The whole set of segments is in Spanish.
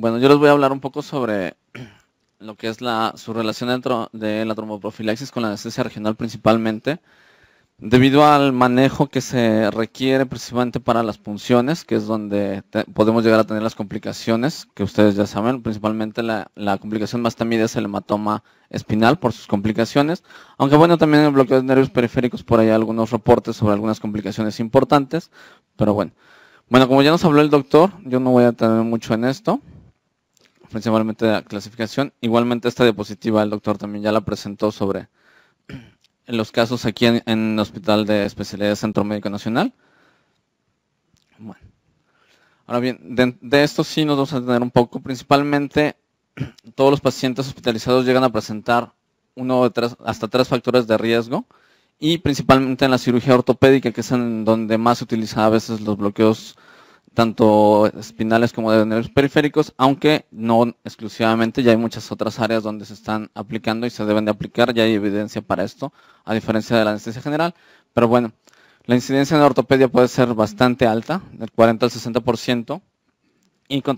Bueno, yo les voy a hablar un poco sobre lo que es su relación dentro de la tromboprofilaxis con la anestesia regional principalmente, debido al manejo que se requiere principalmente para las punciones, que es donde podemos llegar a tener las complicaciones, que ustedes ya saben, principalmente la complicación más temida es el hematoma espinal por sus complicaciones, aunque bueno, también en el bloqueo de nervios periféricos por ahí hay algunos reportes sobre algunas complicaciones importantes, pero bueno. Bueno, como ya nos habló el doctor, yo no voy a tener mucho en esto, principalmente de la clasificación. Igualmente esta diapositiva el doctor también ya la presentó sobre los casos aquí en el Hospital de Especialidades Centro Médico Nacional. Bueno, ahora bien, de esto sí nos vamos a tener un poco. Principalmente todos los pacientes hospitalizados llegan a presentar hasta tres factores de riesgo, y principalmente en la cirugía ortopédica, que es en donde más se utiliza a veces los bloqueos tanto espinales como de nervios periféricos, aunque no exclusivamente, ya hay muchas otras áreas donde se están aplicando y se deben de aplicar, ya hay evidencia para esto, a diferencia de la anestesia general. Pero bueno, la incidencia en la ortopedia puede ser bastante alta, del 40 al 60%, y con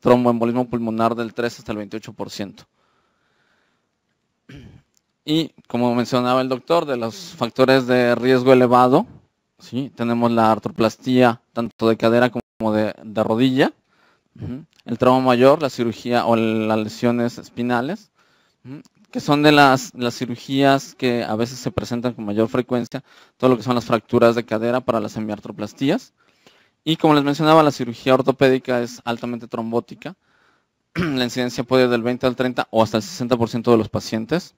tromboembolismo pulmonar del 3 hasta el 28%. Y como mencionaba el doctor, de los factores de riesgo elevado, ¿sí? Tenemos la artroplastía tanto de cadera como de rodilla, el trauma mayor, la cirugía o las lesiones espinales, que son de las cirugías que a veces se presentan con mayor frecuencia, todo lo que son las fracturas de cadera para las hemiartroplastías. Y como les mencionaba, la cirugía ortopédica es altamente trombótica. La incidencia puede ir del 20 al 30 o hasta el 60% de los pacientes.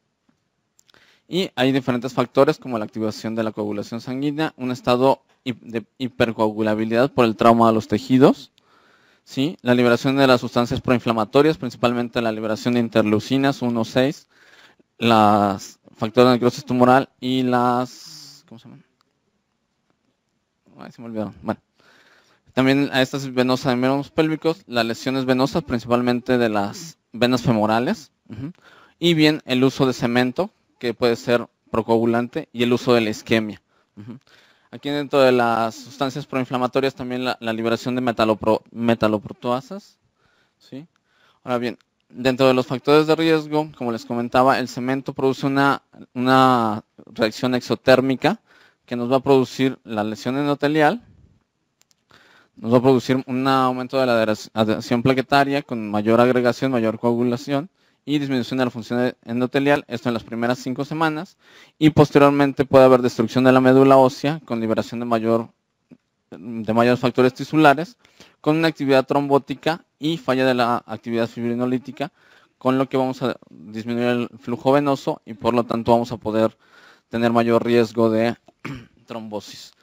Y hay diferentes factores como la activación de la coagulación sanguínea, un estado de hipercoagulabilidad por el trauma de los tejidos, ¿sí? La liberación de las sustancias proinflamatorias, principalmente la liberación de interleucinas 1-6, las factores de necrosis tumoral y las... ¿cómo se llaman? Ay, se me olvidaron. Bueno, también a estas venosas de miembros pélvicos, las lesiones venosas, principalmente de las venas femorales, y bien el uso de cemento, que puede ser procoagulante, y el uso de la isquemia. Aquí dentro de las sustancias proinflamatorias también la liberación de metaloproteasas, ¿sí? Ahora bien, dentro de los factores de riesgo, como les comentaba, el cemento produce una reacción exotérmica que nos va a producir la lesión endotelial, nos va a producir un aumento de la adhesión plaquetaria con mayor agregación, mayor coagulación y disminución de la función endotelial, esto en las primeras 5 semanas, y posteriormente puede haber destrucción de la médula ósea con liberación de mayores factores tisulares, con una actividad trombótica y falla de la actividad fibrinolítica, con lo que vamos a disminuir el flujo venoso y por lo tanto vamos a poder tener mayor riesgo de trombosis.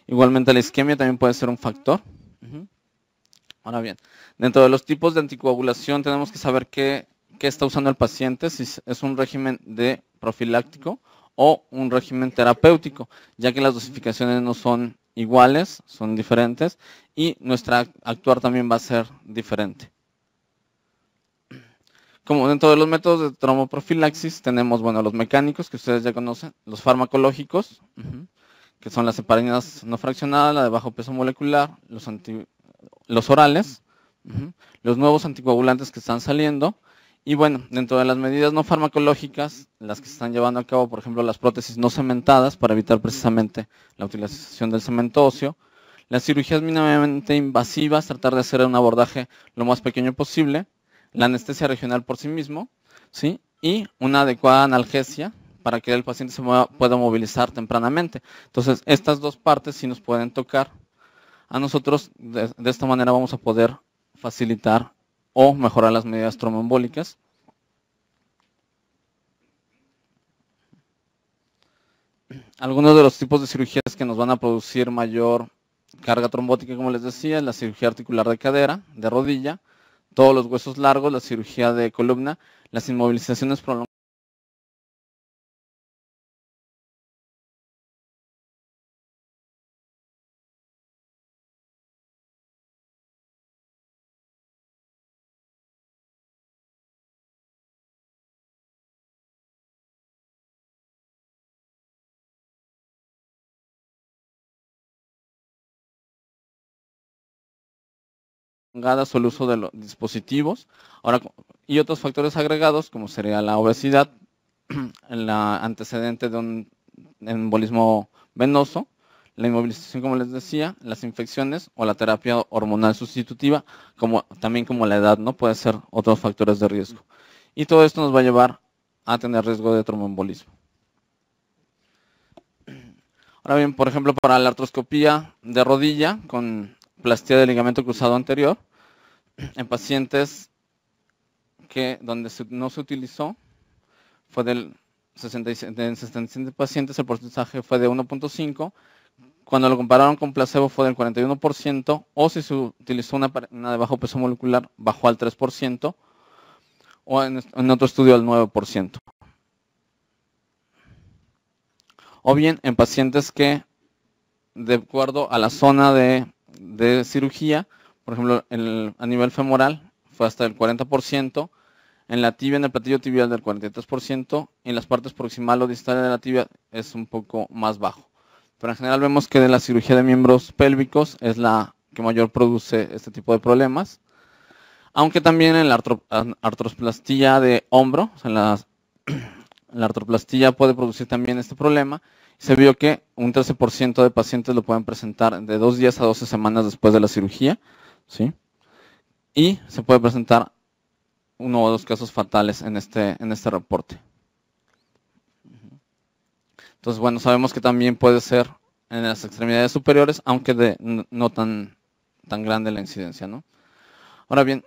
Igualmente la isquemia también puede ser un factor. Ahora bien, dentro de los tipos de anticoagulación tenemos que saber qué está usando el paciente, si es un régimen de profiláctico o un régimen terapéutico, ya que las dosificaciones no son iguales, son diferentes, y nuestra actuar también va a ser diferente. Como dentro de los métodos de tromboprofilaxis tenemos, bueno, los mecánicos que ustedes ya conocen, los farmacológicos, que son las heparinas no fraccionadas, la de bajo peso molecular, los orales, los nuevos anticoagulantes que están saliendo, y bueno, dentro de las medidas no farmacológicas, las que se están llevando a cabo, por ejemplo, las prótesis no cementadas para evitar precisamente la utilización del cemento óseo, las cirugías mínimamente invasivas, tratar de hacer un abordaje lo más pequeño posible, la anestesia regional por sí mismo, ¿sí? Y una adecuada analgesia para que el paciente se pueda movilizar tempranamente. Entonces, estas dos partes sí nos pueden tocar. A nosotros, de esta manera, vamos a poder facilitar o mejorar las medidas tromboembólicas. Algunos de los tipos de cirugías que nos van a producir mayor carga trombótica, como les decía, la cirugía articular de cadera, de rodilla, todos los huesos largos, la cirugía de columna, las inmovilizaciones prolongadas prolongadas o el uso de los dispositivos. Ahora, y otros factores agregados, como sería la obesidad, el antecedente de un embolismo venoso, la inmovilización, como les decía, las infecciones o la terapia hormonal sustitutiva, también como la edad, ¿no? Puede ser otros factores de riesgo. Y todo esto nos va a llevar a tener riesgo de tromboembolismo. Ahora bien, por ejemplo, para la artroscopía de rodilla con plastía del ligamento cruzado anterior, en pacientes donde no se utilizó, fue del 67 pacientes, el porcentaje fue de 1.5. Cuando lo compararon con placebo fue del 41%, o si se utilizó una de bajo peso molecular, bajó al 3%, o en otro estudio al 9%. O bien en pacientes que, de acuerdo a la zona de cirugía, por ejemplo, a nivel femoral fue hasta el 40%, en la tibia, en el platillo tibial del 43%, y en las partes proximal o distal de la tibia es un poco más bajo. Pero en general vemos que de la cirugía de miembros pélvicos es la que mayor produce este tipo de problemas. Aunque también en la artroplastía de hombro, o sea, la artroplastía puede producir también este problema. Se vio que un 13% de pacientes lo pueden presentar de 2 días a 12 semanas después de la cirugía, ¿sí? Y se puede presentar 1 o 2 casos fatales en este reporte. Entonces, bueno, sabemos que también puede ser en las extremidades superiores, aunque no tan grande la incidencia, ¿no? Ahora bien,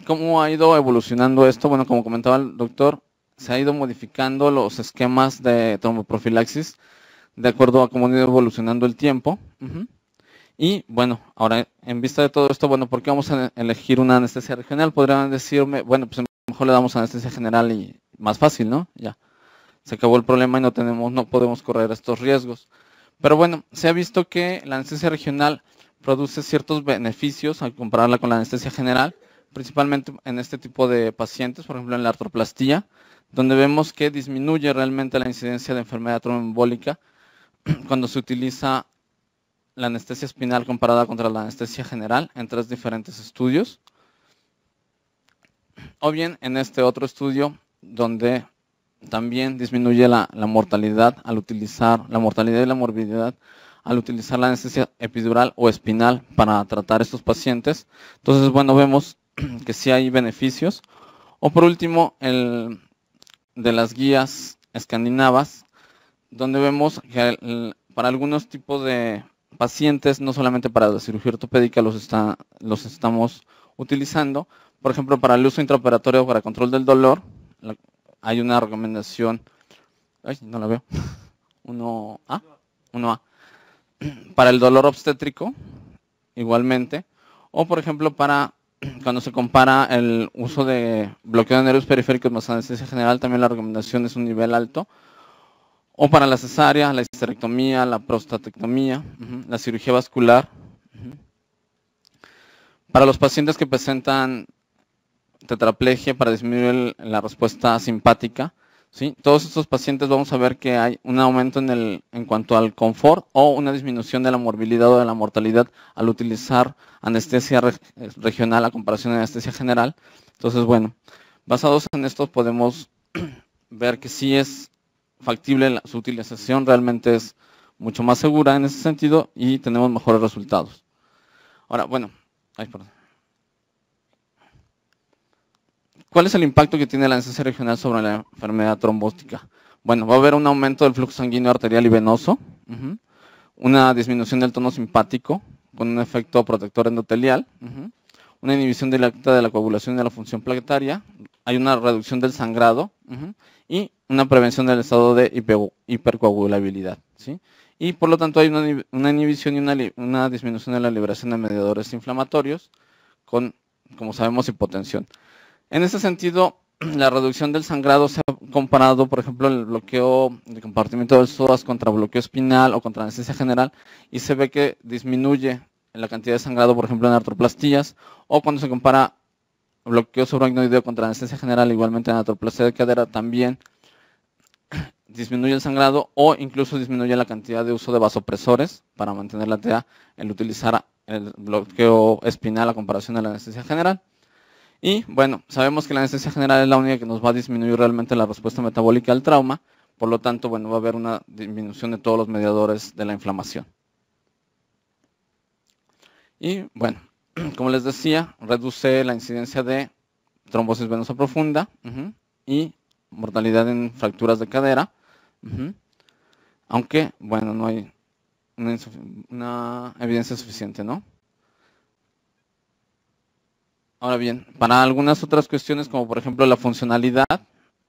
¿cómo ha ido evolucionando esto? Bueno, como comentaba el doctor, se ha ido modificando los esquemas de tromboprofilaxis de acuerdo a cómo ha ido evolucionando el tiempo. Y bueno, ahora en vista de todo esto, bueno, ¿por qué vamos a elegir una anestesia regional? Podrían decirme, bueno, pues mejor le damos anestesia general y más fácil, ¿no? Ya, se acabó el problema y no podemos correr estos riesgos. Pero bueno, se ha visto que la anestesia regional produce ciertos beneficios al compararla con la anestesia general, principalmente en este tipo de pacientes, por ejemplo en la artroplastía, donde vemos que disminuye realmente la incidencia de enfermedad tromboembólica cuando se utiliza la anestesia espinal comparada contra la anestesia general en 3 diferentes estudios. O bien en este otro estudio donde también disminuye la mortalidad al utilizar, la mortalidad y la morbilidad al utilizar la anestesia epidural o espinal para tratar estos pacientes. Entonces, bueno, vemos que sí hay beneficios. O por último, el de las guías escandinavas, donde vemos que para algunos tipos de pacientes, no solamente para la cirugía ortopédica los estamos utilizando. Por ejemplo, para el uso intraoperatorio para control del dolor, hay una recomendación, no la veo, 1A. Para el dolor obstétrico, igualmente. O por ejemplo, para cuando se compara el uso de bloqueo de nervios periféricos más anestesia general, también la recomendación es un nivel alto. O para la cesárea, la histerectomía, la prostatectomía, la cirugía vascular. Para los pacientes que presentan tetraplegia, para disminuir la respuesta simpática, ¿sí? Todos estos pacientes vamos a ver que hay un aumento en cuanto al confort o una disminución de la morbilidad o de la mortalidad al utilizar anestesia regional a comparación de anestesia general. Entonces, bueno, basados en esto podemos ver que sí es factible su utilización, realmente es mucho más segura en ese sentido y tenemos mejores resultados. Ahora, bueno, perdón. ¿Cuál es el impacto que tiene la anestesia regional sobre la enfermedad trombótica? Bueno, va a haber un aumento del flujo sanguíneo arterial y venoso, una disminución del tono simpático con un efecto protector endotelial, una inhibición directa de la coagulación y de la función plaquetaria, hay una reducción del sangrado y una prevención del estado de hipercoagulabilidad, ¿sí? Y por lo tanto hay una inhibición y una disminución de la liberación de mediadores inflamatorios con, como sabemos, hipotensión. En ese sentido, la reducción del sangrado se ha comparado, por ejemplo, el bloqueo de compartimiento del psoas contra bloqueo espinal o contra anestesia general, y se ve que disminuye la cantidad de sangrado, por ejemplo, en artroplastías, o cuando se compara bloqueo subaracnoideo contra anestesia general, igualmente en artroplastia de cadera, también disminuye el sangrado o incluso disminuye la cantidad de uso de vasopresores para mantener la TA, el utilizar el bloqueo espinal a comparación de la anestesia general. Y bueno, sabemos que la anestesia general es la única que nos va a disminuir realmente la respuesta metabólica al trauma, por lo tanto, bueno, va a haber una disminución de todos los mediadores de la inflamación. Y bueno, como les decía, reduce la incidencia de trombosis venosa profunda y mortalidad en fracturas de cadera, aunque, bueno, no hay una evidencia suficiente, ¿no? Ahora bien, para algunas otras cuestiones, como por ejemplo la funcionalidad,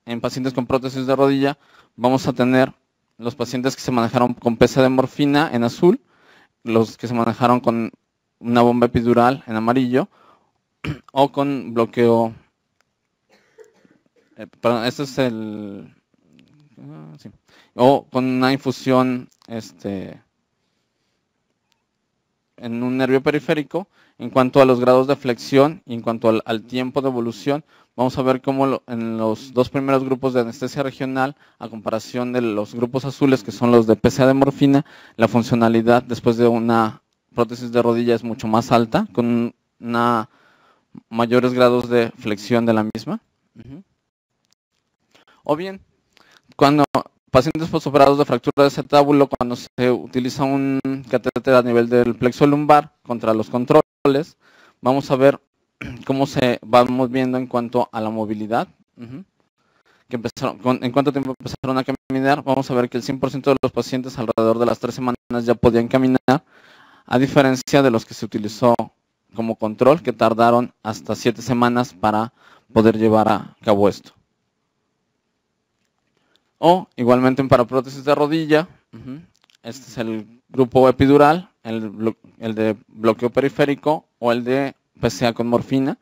en pacientes con prótesis de rodilla, vamos a tener los pacientes que se manejaron con PCA de morfina en azul, los que se manejaron con una bomba epidural en amarillo, o con bloqueo, perdón, este es el, sí, o con una infusión en un nervio periférico. En cuanto a los grados de flexión y en cuanto al tiempo de evolución, vamos a ver cómo en los dos primeros grupos de anestesia regional, a comparación de los grupos azules, que son los de PCA de morfina, la funcionalidad después de una prótesis de rodilla es mucho más alta, con mayores grados de flexión de la misma. O bien, cuando pacientes postoperados de fractura de acetábulo, cuando se utiliza un catéter a nivel del plexo lumbar contra los controles, vamos a ver cómo se vamos viendo en cuanto a la movilidad. En cuánto tiempo empezaron a caminar, vamos a ver que el 100% de los pacientes alrededor de las 3 semanas ya podían caminar, a diferencia de los que se utilizó como control, que tardaron hasta 7 semanas para poder llevar a cabo esto. O igualmente para prótesis de rodilla, este es el grupo epidural, el de bloqueo periférico o el de PCA con morfina.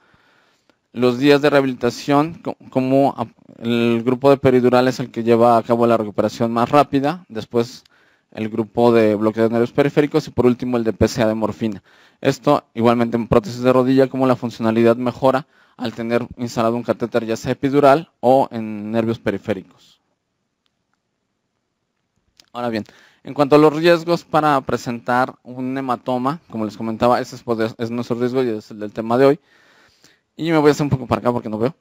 Los días de rehabilitación, como el grupo de peridural es el que lleva a cabo la recuperación más rápida, después el grupo de bloqueo de nervios periféricos y por último el de PCA de morfina. Esto igualmente en prótesis de rodilla, como la funcionalidad mejora al tener instalado un catéter ya sea epidural o en nervios periféricos. Ahora bien, en cuanto a los riesgos para presentar un hematoma, como les comentaba, ese es nuestro riesgo y es el del tema de hoy. Y me voy a hacer un poco para acá porque no veo.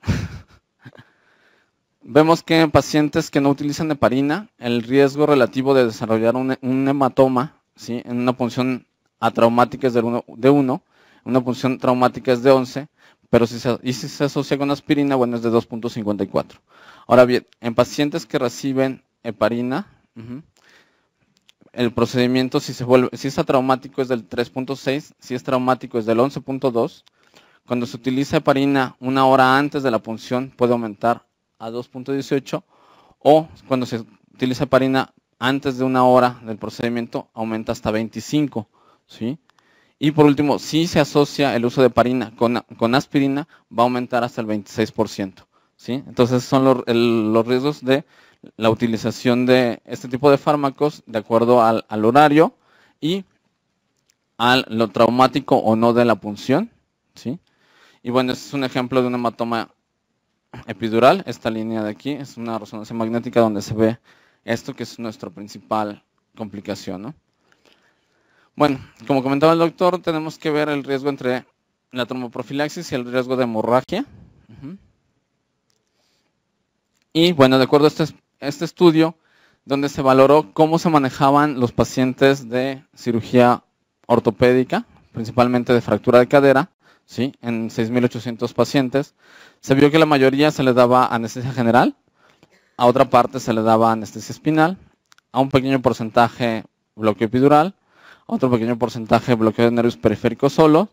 Vemos que en pacientes que no utilizan heparina, el riesgo relativo de desarrollar un hematoma, ¿sí?, en una punción atraumática es de 1, una punción traumática es de 11, pero si se asocia con aspirina, bueno, es de 2.54. Ahora bien, en pacientes que reciben heparina, el procedimiento, si es atraumático, es del 3.6, si es traumático es del 11.2. Cuando se utiliza heparina una hora antes de la punción puede aumentar a 2.18, o cuando se utiliza heparina antes de una hora del procedimiento aumenta hasta 25, ¿sí? Y por último, si se asocia el uso de heparina con aspirina, va a aumentar hasta el 26%, ¿sí? Entonces son los riesgos de la utilización de este tipo de fármacos de acuerdo al horario y a lo traumático o no de la punción, ¿sí? Y bueno, este es un ejemplo de un hematoma epidural. Esta línea de aquí es una resonancia magnética donde se ve esto, que es nuestra principal complicación, ¿no? Bueno, como comentaba el doctor, tenemos que ver el riesgo entre la tromboprofilaxis y el riesgo de hemorragia. Y bueno, de acuerdo a este estudio, donde se valoró cómo se manejaban los pacientes de cirugía ortopédica, principalmente de fractura de cadera, ¿sí?, en 6.800 pacientes, se vio que la mayoría se les daba anestesia general, a otra parte se le daba anestesia espinal, a un pequeño porcentaje bloqueo epidural, a otro pequeño porcentaje bloqueo de nervios periféricos solo,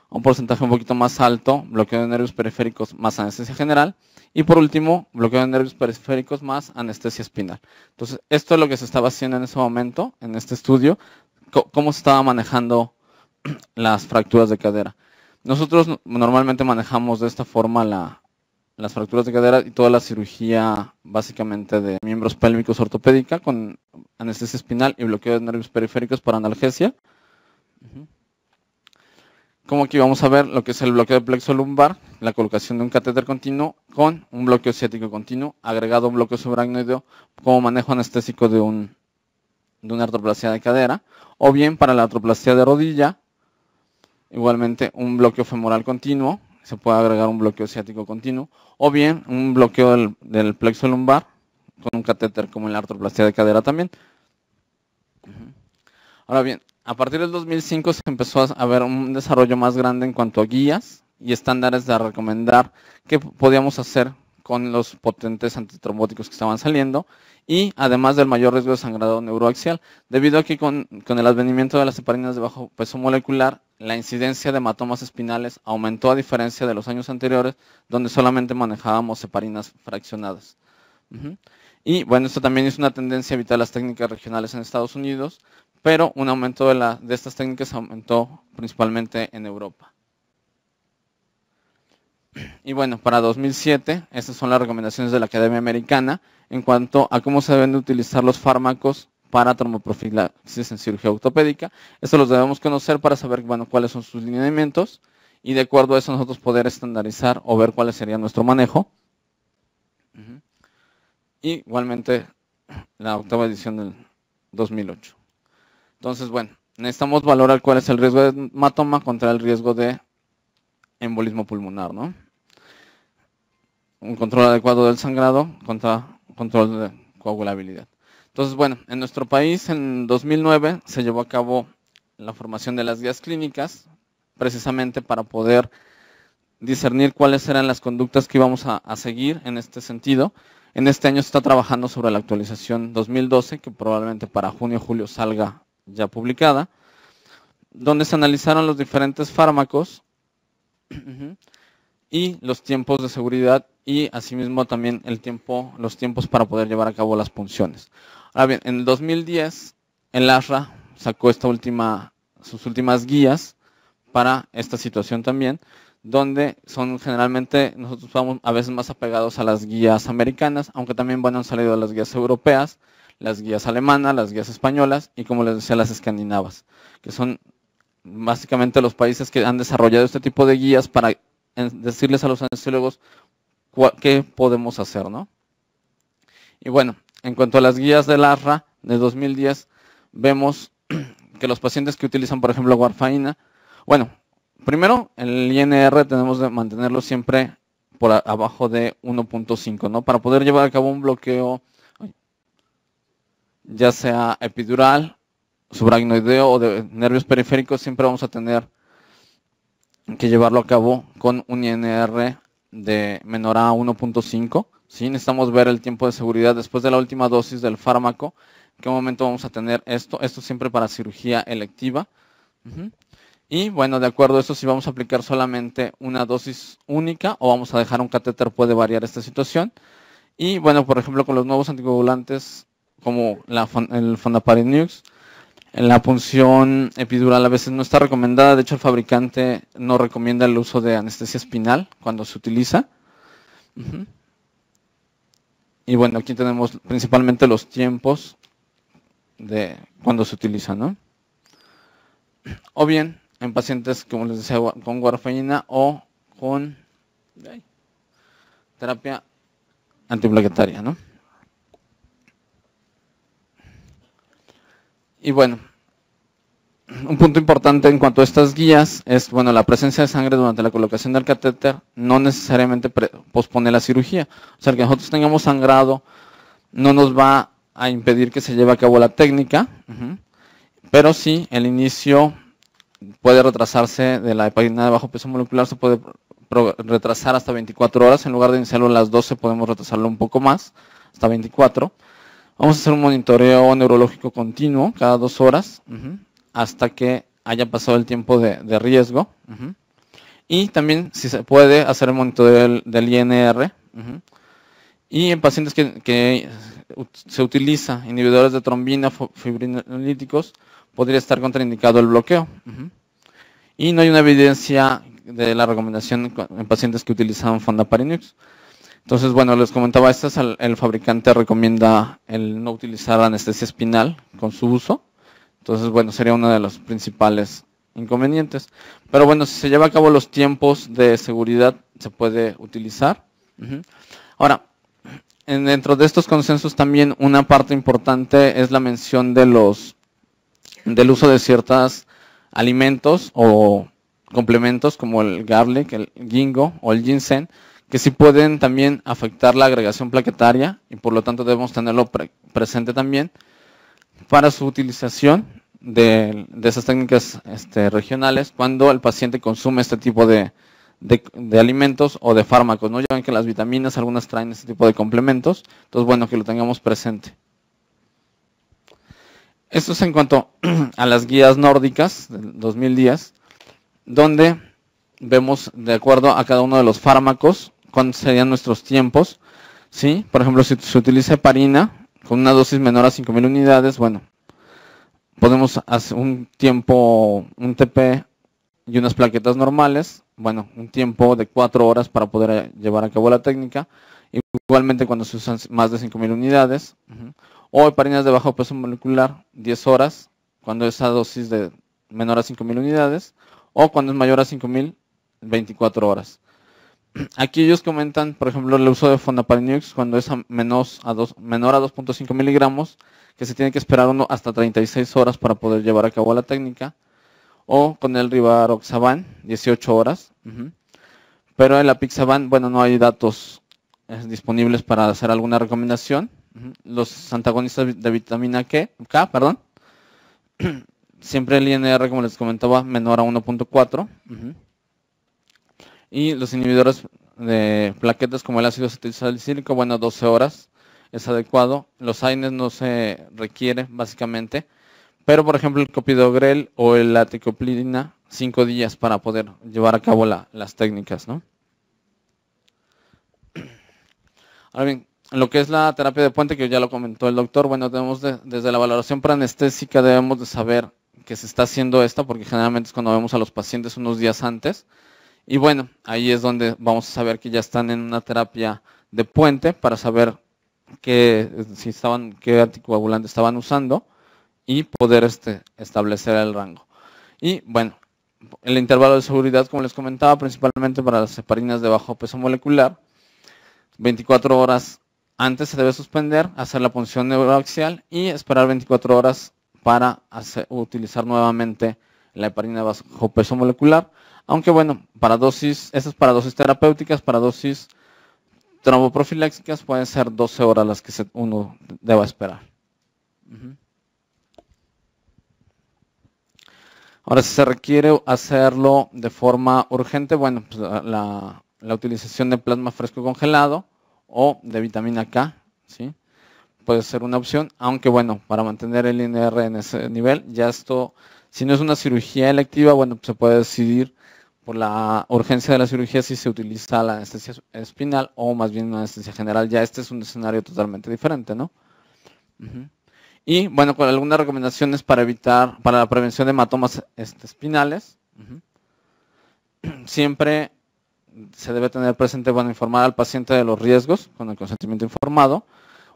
a un porcentaje un poquito más alto bloqueo de nervios periféricos más anestesia general, y por último bloqueo de nervios periféricos más anestesia espinal. Entonces, esto es lo que se estaba haciendo en ese momento, en este estudio, cómo se estaba manejando las fracturas de cadera. Nosotros normalmente manejamos de esta forma las fracturas de cadera y toda la cirugía básicamente de miembros pélvicos ortopédica con anestesia espinal y bloqueo de nervios periféricos para analgesia. Como aquí vamos a ver lo que es el bloqueo de plexo lumbar, la colocación de un catéter continuo con un bloqueo ciático continuo, agregado un bloqueo subaracnoideo como manejo anestésico de una artroplasia de cadera, o bien para la artroplasia de rodilla, igualmente un bloqueo femoral continuo, se puede agregar un bloqueo ciático continuo, o bien un bloqueo del plexo lumbar con un catéter como en la artroplastia de cadera también. Ahora bien, a partir del 2005 se empezó a ver un desarrollo más grande en cuanto a guías y estándares de recomendar qué podíamos hacer con los potentes antitrombóticos que estaban saliendo, y además del mayor riesgo de sangrado neuroaxial, debido a que con el advenimiento de las heparinas de bajo peso molecular, la incidencia de hematomas espinales aumentó a diferencia de los años anteriores, donde solamente manejábamos heparinas fraccionadas. Y bueno, esto también es una tendencia a evitar las técnicas regionales en Estados Unidos, pero un aumento de estas técnicas aumentó principalmente en Europa. Y bueno, para 2007, estas son las recomendaciones de la Academia Americana en cuanto a cómo se deben de utilizar los fármacos para traumoprofilaxis en cirugía ortopédica. Esto los debemos conocer para saber, bueno, cuáles son sus lineamientos, y de acuerdo a eso nosotros poder estandarizar o ver cuál sería nuestro manejo. Y igualmente la octava edición del 2008. Entonces, bueno, necesitamos valorar cuál es el riesgo de hematoma contra el riesgo de embolismo pulmonar, ¿no? Un control adecuado del sangrado contra control de coagulabilidad. Entonces, bueno, en nuestro país en 2009 se llevó a cabo la formación de las guías clínicas, precisamente para poder discernir cuáles eran las conductas que íbamos a seguir en este sentido. En este año se está trabajando sobre la actualización 2012, que probablemente para junio o julio salga ya publicada, donde se analizaron los diferentes fármacos y los tiempos de seguridad, y asimismo también los tiempos para poder llevar a cabo las punciones. Ahora bien, en el 2010 el ASRA sacó sus últimas guías para esta situación también, donde son generalmente, nosotros vamos a veces más apegados a las guías americanas, aunque también han salido las guías europeas, las guías alemanas, las guías españolas y, como les decía, las escandinavas, que son básicamente los países que han desarrollado este tipo de guías para decirles a los anestesiólogos qué podemos hacer, ¿no? Y bueno, en cuanto a las guías del ASRA de 2010, vemos que los pacientes que utilizan, por ejemplo, warfarina, bueno, primero, el INR tenemos de mantenerlo siempre por abajo de 1.5, ¿no? Para poder llevar a cabo un bloqueo, ya sea epidural, subaracnoideo o de nervios periféricos, siempre vamos a tener que llevarlo a cabo con un INR de menor a 1.5. ¿Sí? Necesitamos ver el tiempo de seguridad después de la última dosis del fármaco, en qué momento vamos a tener esto siempre para cirugía electiva. Y bueno, de acuerdo a eso, si vamos a aplicar solamente una dosis única o vamos a dejar un catéter, puede variar esta situación. Y bueno, por ejemplo, con los nuevos anticoagulantes como el Fondaparinux, la punción epidural a veces no está recomendada. De hecho, el fabricante no recomienda el uso de anestesia espinal cuando se utiliza. Y bueno, aquí tenemos principalmente los tiempos de cuando se utiliza, ¿no? O bien en pacientes, como les decía, con warfarina o con terapia antiplaquetaria, ¿no? Y bueno, un punto importante en cuanto a estas guías es, bueno, la presencia de sangre durante la colocación del catéter no necesariamente pospone la cirugía. O sea, el que nosotros tengamos sangrado no nos va a impedir que se lleve a cabo la técnica, pero sí el inicio puede retrasarse de la heparina de bajo peso molecular, se puede retrasar hasta 24 horas. En lugar de iniciarlo a las 12, podemos retrasarlo un poco más, hasta 24. Vamos a hacer un monitoreo neurológico continuo cada 2 horas, hasta que haya pasado el tiempo de riesgo. Y también, si se puede, hacer el monitoreo del INR. Y en pacientes que se utiliza inhibidores de trombina, fibrinolíticos, podría estar contraindicado el bloqueo. Y no hay una evidencia de la recomendación en pacientes que utilizan Fondaparinux. Entonces, bueno, les comentaba, el fabricante recomienda el no utilizar anestesia espinal con su uso. Entonces, bueno, sería uno de los principales inconvenientes. Pero bueno, si se lleva a cabo los tiempos de seguridad, se puede utilizar. Ahora, dentro de estos consensos también una parte importante es la mención del uso de ciertos alimentos o complementos como el garlic, el ginkgo o el ginseng, que sí pueden también afectar la agregación plaquetaria y por lo tanto debemos tenerlo presente también para su utilización de esas técnicas regionales cuando el paciente consume este tipo de alimentos o de fármacos, ¿no? Ya ven que las vitaminas, algunas traen este tipo de complementos, entonces bueno, que lo tengamos presente. Esto es en cuanto a las guías nórdicas del 2010, donde vemos de acuerdo a cada uno de los fármacos cuáles serían nuestros tiempos, ¿sí? Por ejemplo, si se utiliza heparina con una dosis menor a 5.000 unidades, bueno, podemos hacer un tiempo, un TP y unas plaquetas normales, bueno, un tiempo de 4 horas para poder llevar a cabo la técnica. Igualmente cuando se usan más de 5.000 unidades, o heparinas de bajo peso molecular, 10 horas, cuando esa dosis de menor a 5.000 unidades, o cuando es mayor a 5.000, 24 horas. Aquí ellos comentan, por ejemplo, el uso de Fondaparinux cuando es menor a 2.5 miligramos, que se tiene que esperar hasta 36 horas para poder llevar a cabo la técnica, o con el Rivaroxaban, 18 horas. Pero el Apixaban, bueno, no hay datos disponibles para hacer alguna recomendación. Los antagonistas de vitamina K, siempre el INR, como les comentaba, menor a 1.4. Y los inhibidores de plaquetas como el ácido acetilsalicílico, bueno, 12 horas es adecuado. Los AINES no se requiere, básicamente. Pero, por ejemplo, el clopidogrel o el aticoplina, 5 días para poder llevar a cabo las técnicas, ¿no? Ahora bien, lo que es la terapia de puente, que ya lo comentó el doctor, bueno, debemos desde la valoración preanestésica debemos de saber que se está haciendo esta, porque generalmente es cuando vemos a los pacientes unos días antes. Y bueno, ahí es donde vamos a saber que ya están en una terapia de puente para saber qué anticoagulante estaban usando y poder establecer el rango. Y bueno, el intervalo de seguridad, como les comentaba, principalmente para las heparinas de bajo peso molecular, 24 horas antes se debe suspender, hacer la punción neuroaxial y esperar 24 horas para utilizar nuevamente la heparina de bajo peso molecular. Aunque bueno, eso es para dosis terapéuticas, para dosis tromboprofilácticas pueden ser 12 horas las que uno deba esperar. Ahora, si se requiere hacerlo de forma urgente, bueno, pues la utilización de plasma fresco congelado o de vitamina K, ¿sí? Puede ser una opción, aunque bueno, para mantener el INR en ese nivel, ya esto, si no es una cirugía electiva, bueno, pues se puede decidir por la urgencia de la cirugía si se utiliza la anestesia espinal o más bien una anestesia general. Ya este es un escenario totalmente diferente, ¿no? Y bueno, con algunas recomendaciones para la prevención de hematomas espinales. Siempre se debe tener presente, bueno, informar al paciente de los riesgos con el consentimiento informado.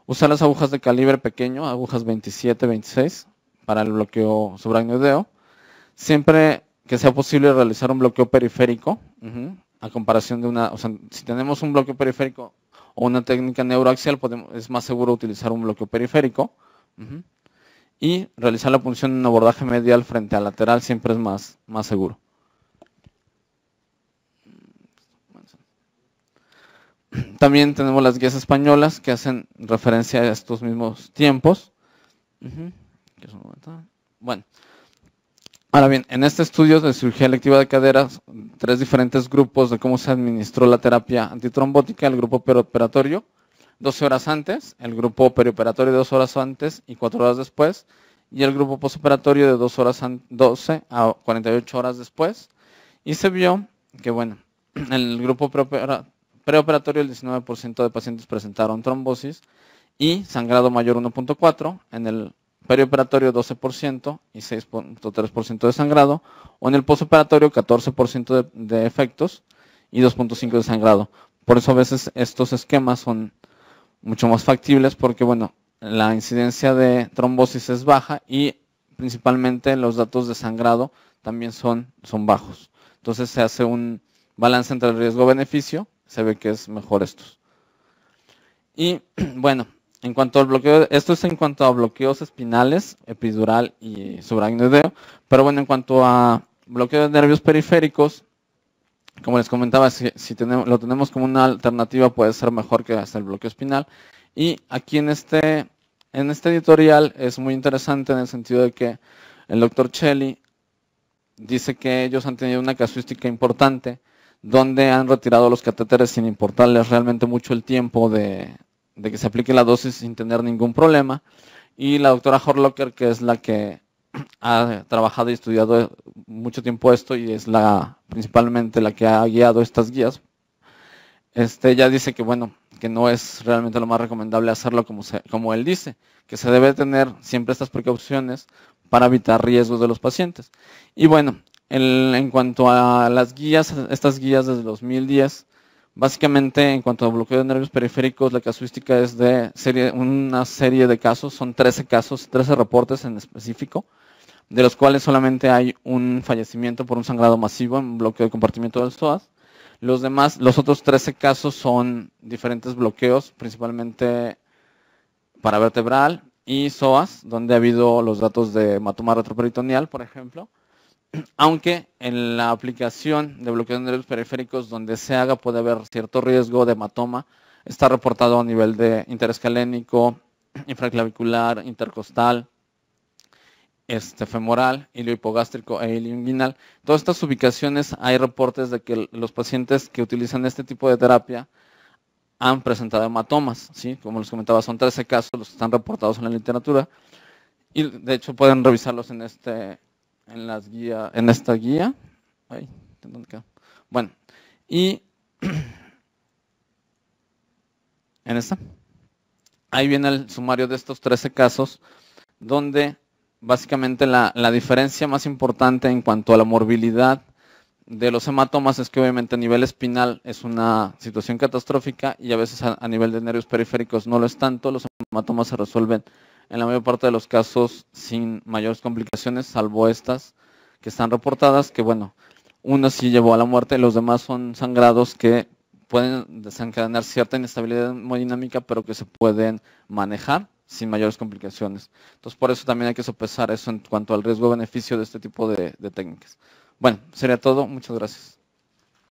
Usar las agujas de calibre pequeño, agujas 27, 26, para el bloqueo subaracnoideo. Siempre que sea posible realizar un bloqueo periférico, a comparación de si tenemos un bloqueo periférico o una técnica neuroaxial, es más seguro utilizar un bloqueo periférico. Y realizar la punción en un abordaje medial frente al lateral siempre es más seguro. También tenemos las guías españolas que hacen referencia a estos mismos tiempos. Bueno, ahora bien, en este estudio de cirugía electiva de caderas, 3 diferentes grupos de cómo se administró la terapia antitrombótica. El grupo preoperatorio, 12 horas antes, el grupo perioperatorio 2 horas antes y 4 horas después, y el grupo postoperatorio de 12 a 48 horas después. Y se vio que, bueno, en el grupo preoperatorio el 19% de pacientes presentaron trombosis y sangrado mayor 1.4, en el perioperatorio 12% y 6.3% de sangrado, o en el postoperatorio 14% de efectos y 2.5% de sangrado. Por eso a veces estos esquemas son mucho más factibles porque, bueno, la incidencia de trombosis es baja y principalmente los datos de sangrado también son bajos. Entonces se hace un balance entre el riesgo-beneficio, se ve que es mejor estos. Y bueno, en cuanto al bloqueo, esto es en cuanto a bloqueos espinales, epidural y subaracnoideo, pero bueno, en cuanto a bloqueo de nervios periféricos, como les comentaba, si lo tenemos como una alternativa, puede ser mejor que hasta el bloqueo espinal. Y aquí en este editorial es muy interesante en el sentido de que el doctor Chelly dice que ellos han tenido una casuística importante donde han retirado los catéteres sin importarles realmente mucho el tiempo de que se aplique la dosis sin tener ningún problema. Y la doctora Horlocker, que es la que ha trabajado y estudiado mucho tiempo esto y es principalmente la que ha guiado estas guías, ella dice que bueno, que no es realmente lo más recomendable hacerlo como él dice, que se debe tener siempre estas precauciones para evitar riesgos de los pacientes. Y bueno, en cuanto a las guías, estas guías desde 2010, básicamente en cuanto a bloqueo de nervios periféricos, la casuística es de una serie de casos, son 13 casos, 13 reportes en específico, de los cuales solamente hay un fallecimiento por un sangrado masivo en bloqueo de compartimiento del psoas. Los otros 13 casos son diferentes bloqueos, principalmente paravertebral y psoas, donde ha habido los datos de hematoma retroperitoneal, por ejemplo. Aunque en la aplicación de bloqueo de nervios periféricos, donde se haga, puede haber cierto riesgo de hematoma. Está reportado a nivel de interescalénico, infraclavicular, intercostal, femoral, iliohipogástrico e ilioinguinal. Todas estas ubicaciones hay reportes de que los pacientes que utilizan este tipo de terapia han presentado hematomas, ¿sí? Como les comentaba, son 13 casos los que están reportados en la literatura y de hecho pueden revisarlos en esta guía. Ay, ¿dónde quedó? Bueno, y en esta, ahí viene el sumario de estos 13 casos, donde básicamente la diferencia más importante en cuanto a la morbilidad de los hematomas es que obviamente a nivel espinal es una situación catastrófica y a veces a nivel de nervios periféricos no lo es tanto. Los hematomas se resuelven en la mayor parte de los casos sin mayores complicaciones, salvo estas que están reportadas, que bueno, uno sí llevó a la muerte, los demás son sangrados que pueden desencadenar cierta inestabilidad hemodinámica, pero que se pueden manejar sin mayores complicaciones. Entonces, por eso también hay que sopesar eso en cuanto al riesgo-beneficio de este tipo de técnicas. Bueno, sería todo. Muchas gracias.